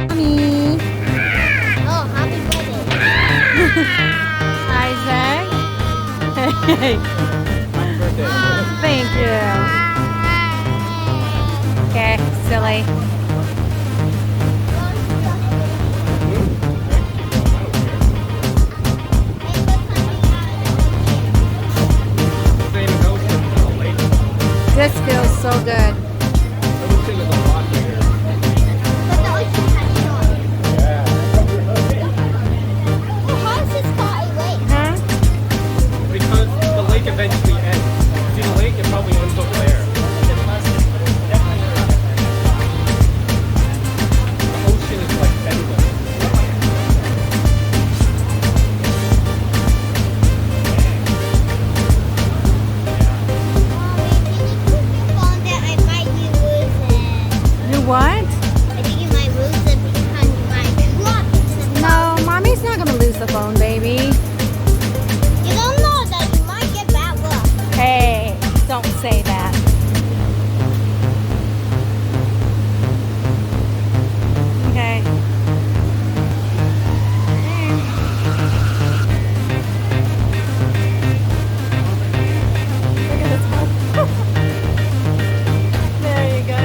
Mommy. Oh, happy birthday. Isaac. Hey. Happy birthday. Thank you. Okay, silly. This feels so good. Ocean is a lot bigger. But the ocean has shore. Yeah. Well, how is this far away? Huh? Because the lake eventually ends. See the lake? It probably ends over there. The ocean is like endless. You what? I think you might lose it because you might drop it. No, Mommy's not gonna lose the phone, baby. You don't know that you might get bad luck. Hey, don't say that. Okay. Look at this one. There you go.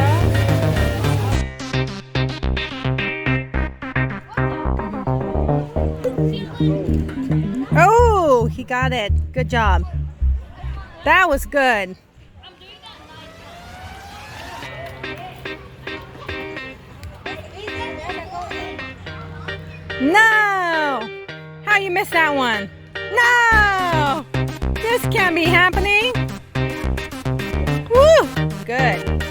Oh, he got it. Good job. That was good. No! How you miss that one? No! This can't be happening. Woo! Good.